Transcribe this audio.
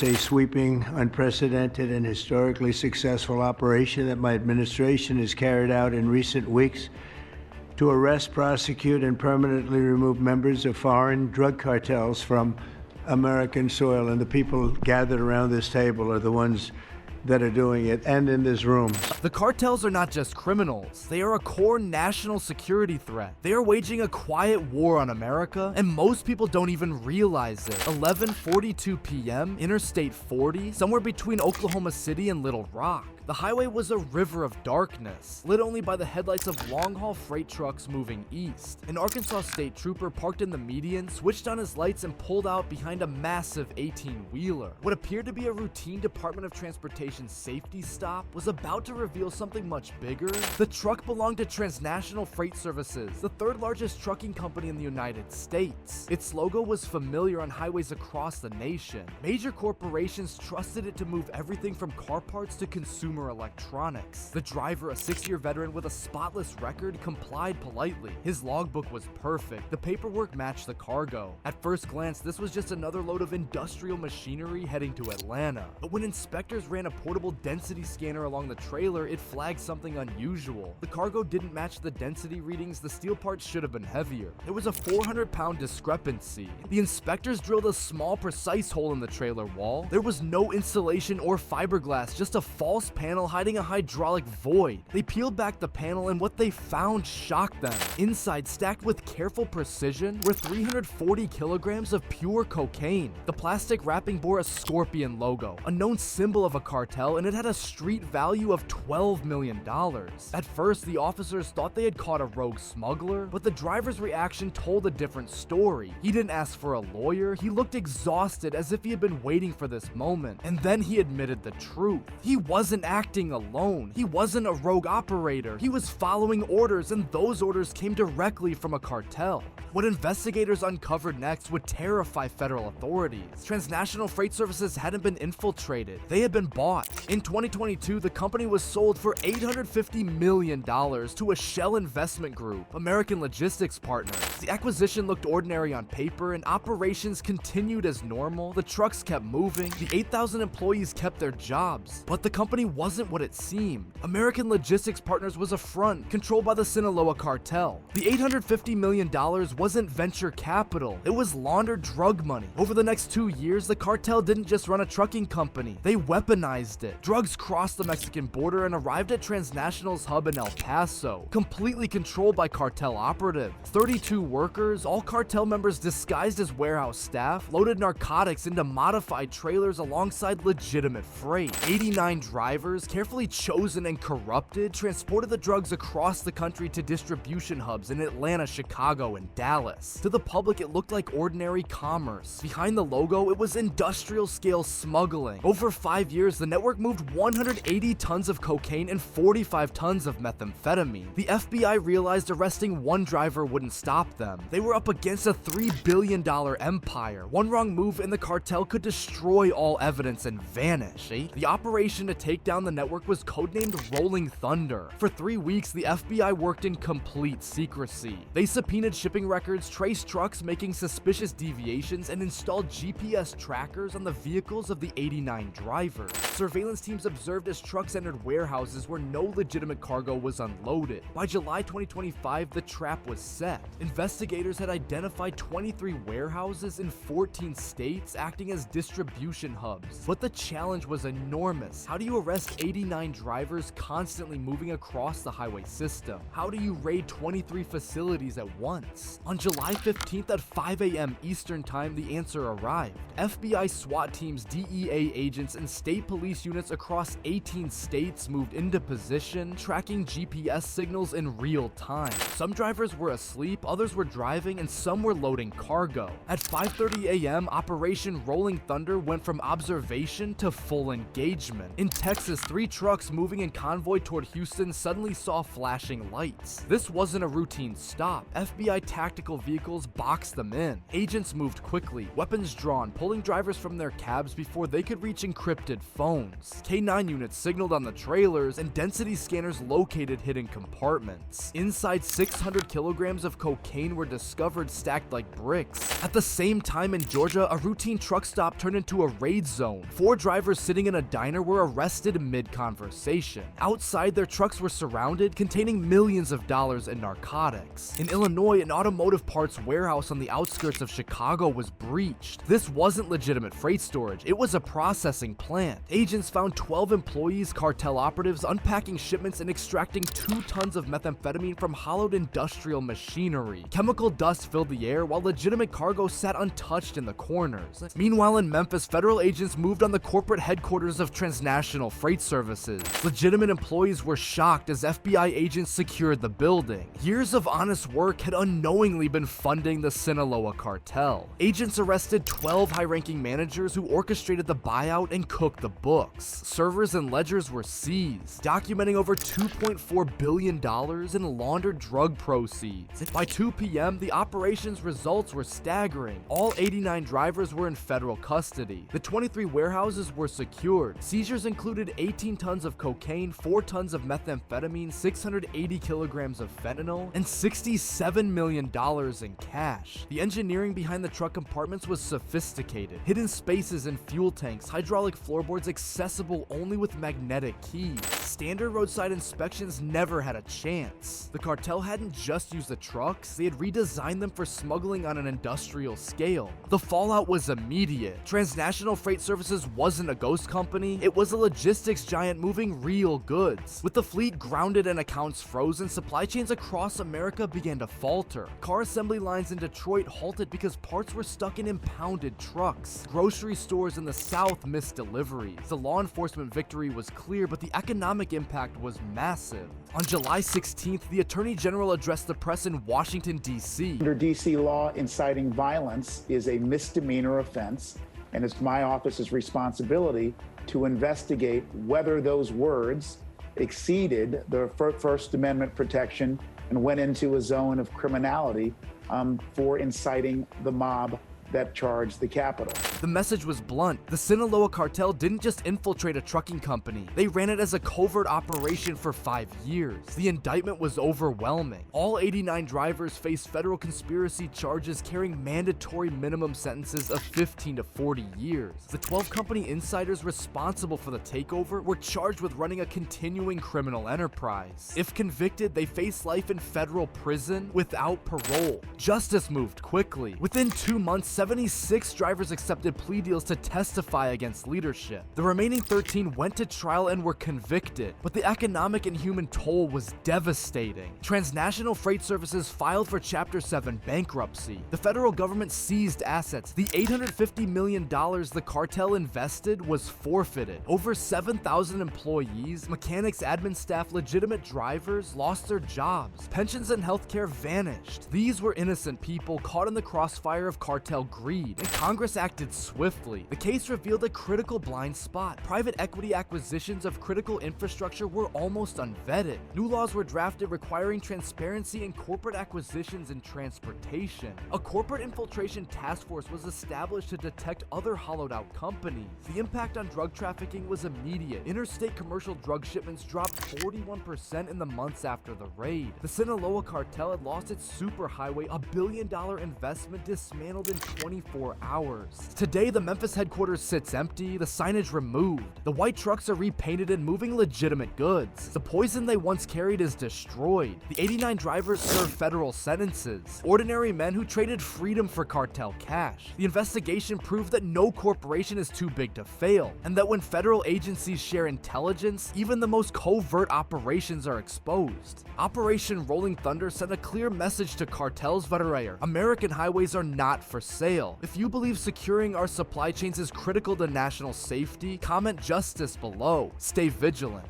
A sweeping, unprecedented, and historically successful operation that my administration has carried out in recent weeks to arrest, prosecute, and permanently remove members of foreign drug cartels from American soil. And the people gathered around this table are the ones that are doing it, and in this room. The cartels are not just criminals, they are a core national security threat. They are waging a quiet war on America, and most people don't even realize it. 11:42 p.m., Interstate 40, somewhere between Oklahoma City and Little Rock. The highway was a river of darkness, lit only by the headlights of long-haul freight trucks moving east. An Arkansas state trooper parked in the median, switched on his lights, and pulled out behind a massive 18-wheeler. What appeared to be a routine Department of Transportation safety stop was about to reveal something much bigger. The truck belonged to Transnational Freight Services, the third largest trucking company in the United States. Its logo was familiar on highways across the nation. Major corporations trusted it to move everything from car parts to consumer electronics. The driver, a 6-year veteran with a spotless record, complied politely. His logbook was perfect. The paperwork matched the cargo. At first glance, this was just another load of industrial machinery heading to Atlanta. But when inspectors ran a portable density scanner along the trailer, it flagged something unusual. The cargo didn't match the density readings. The steel parts should have been heavier. There was a 400-pound discrepancy. The inspectors drilled a small, precise hole in the trailer wall. There was no insulation or fiberglass, just a false panel hiding a hydraulic void. They peeled back the panel, and what they found shocked them. Inside, stacked with careful precision, were 340 kilograms of pure cocaine. The plastic wrapping bore a scorpion logo, a known symbol of a cartel, and it had a street value of $12 million. At first, the officers thought they had caught a rogue smuggler, but the driver's reaction told a different story. He didn't ask for a lawyer. He looked exhausted, as if he had been waiting for this moment. And then he admitted the truth. He wasn't acting alone. He wasn't a rogue operator. He was following orders, and those orders came directly from a cartel. What investigators uncovered next would terrify federal authorities. Transnational Freight Services hadn't been infiltrated. They had been bought. In 2022, the company was sold for $850 million to a shell investment group, American Logistics Partners. The acquisition looked ordinary on paper, and operations continued as normal. The trucks kept moving. The 8,000 employees kept their jobs. But the company wasn't what it seemed. American Logistics Partners was a front controlled by the Sinaloa cartel. The $850 million wasn't venture capital. It was laundered drug money. Over the next 2 years, the cartel didn't just run a trucking company. They weaponized it. Drugs crossed the Mexican border and arrived at Transnational's hub in El Paso, completely controlled by cartel operatives. 32 workers, all cartel members disguised as warehouse staff, loaded narcotics into modified trailers alongside legitimate freight. 89 drivers, carefully chosen and corrupted, transported the drugs across the country to distribution hubs in Atlanta, Chicago, and Dallas. To the public, it looked like ordinary commerce. Behind the logo, it was industrial-scale smuggling. Over 5 years, the network moved 180 tons of cocaine and 45 tons of methamphetamine. The FBI realized arresting one driver wouldn't stop them. They were up against a $3 billion empire. One wrong move and the cartel could destroy all evidence and vanish. The operation to take down the network was codenamed Rolling Thunder. For 3 weeks, the FBI worked in complete secrecy. They subpoenaed shipping records, traced trucks making suspicious deviations, and installed GPS trackers on the vehicles of the 89 drivers. Surveillance teams observed as trucks entered warehouses where no legitimate cargo was unloaded. By July 2025, the trap was set. Investigators had identified 23 warehouses in 14 states acting as distribution hubs. But the challenge was enormous. How do you arrest 89 drivers constantly moving across the highway system? How do you raid 23 facilities at once? On July 15th at 5 a.m. Eastern Time, the answer arrived. FBI SWAT teams, DEA agents, and state police units across 18 states moved into position, tracking GPS signals in real time. Some drivers were asleep, others were driving, and some were loading cargo. At 5:30 a.m., Operation Rolling Thunder went from observation to full engagement. In Texas, 3 trucks moving in convoy toward Houston suddenly saw flashing lights. This wasn't a routine stop. FBI tactical vehicles boxed them in. Agents moved quickly, weapons drawn, pulling drivers from their cabs before they could reach encrypted phones. drones. K9 units signaled on the trailers, and density scanners located hidden compartments. Inside, 600 kilograms of cocaine were discovered stacked like bricks. At the same time in Georgia, a routine truck stop turned into a raid zone. 4 drivers sitting in a diner were arrested mid-conversation. Outside, their trucks were surrounded, containing millions of dollars in narcotics. In Illinois, an automotive parts warehouse on the outskirts of Chicago was breached. This wasn't legitimate freight storage, it was a processing plant. Agents found 12 employees, cartel operatives, unpacking shipments and extracting 2 tons of methamphetamine from hollowed industrial machinery. Chemical dust filled the air while legitimate cargo sat untouched in the corners. Meanwhile, in Memphis, federal agents moved on the corporate headquarters of Transnational Freight Services. Legitimate employees were shocked as FBI agents secured the building. Years of honest work had unknowingly been funding the Sinaloa cartel. Agents arrested 12 high-ranking managers who orchestrated the buyout and cooked the books. Servers and ledgers were seized, documenting over $2.4 billion in laundered drug proceeds. By 2 p.m., the operation's results were staggering. All 89 drivers were in federal custody. The 23 warehouses were secured. Seizures included 18 tons of cocaine, 4 tons of methamphetamine, 680 kilograms of fentanyl, and $67 million in cash. The engineering behind the truck compartments was sophisticated. Hidden spaces in fuel tanks, hydraulic floorboards accessible only with magnetic keys. Standard roadside inspections never had a chance. The cartel hadn't just used the trucks, they had redesigned them for smuggling on an industrial scale. The fallout was immediate. Transnational Freight Services wasn't a ghost company, it was a logistics giant moving real goods. With the fleet grounded and accounts frozen, supply chains across America began to falter. Car assembly lines in Detroit halted because parts were stuck in impounded trucks. Grocery stores in the South missed deliveries. The law enforcement victory was clear, but the economic impact was massive. On July 16th, the Attorney General addressed the press in Washington, D.C. Under D.C. law, inciting violence is a misdemeanor offense, and it's my office's responsibility to investigate whether those words exceeded the First Amendment protection and went into a zone of criminality for inciting the mob that charged the Capitol. The message was blunt. The Sinaloa cartel didn't just infiltrate a trucking company. They ran it as a covert operation for 5 years. The indictment was overwhelming. All 89 drivers faced federal conspiracy charges carrying mandatory minimum sentences of 15 to 40 years. The 12 company insiders responsible for the takeover were charged with running a continuing criminal enterprise. If convicted, they faced life in federal prison without parole. Justice moved quickly. Within 2 months, 76 drivers accepted plea deals to testify against leadership. The remaining 13 went to trial and were convicted, but the economic and human toll was devastating. Transnational Freight Services filed for Chapter 7 bankruptcy. The federal government seized assets. The $850 million the cartel invested was forfeited. Over 7,000 employees, mechanics, admin staff, legitimate drivers lost their jobs. Pensions and healthcare vanished. These were innocent people caught in the crossfire of cartel greed, and Congress acted swiftly. The case revealed a critical blind spot. Private equity acquisitions of critical infrastructure were almost unvetted. New laws were drafted requiring transparency in corporate acquisitions and transportation. A corporate infiltration task force was established to detect other hollowed-out companies. The impact on drug trafficking was immediate. Interstate commercial drug shipments dropped 41% in the months after the raid. The Sinaloa cartel had lost its superhighway, a $1 billion investment dismantled in 24 hours. Today, the Memphis headquarters sits empty, the signage removed. The white trucks are repainted and moving legitimate goods. The poison they once carried is destroyed. The 89 drivers serve federal sentences. Ordinary men who traded freedom for cartel cash. The investigation proved that no corporation is too big to fail, and that when federal agencies share intelligence, even the most covert operations are exposed. Operation Rolling Thunder sent a clear message to cartels Verreyer. American highways are not for sale. If you believe securing our supply chains is critical to national safety, comment justice below. Stay vigilant.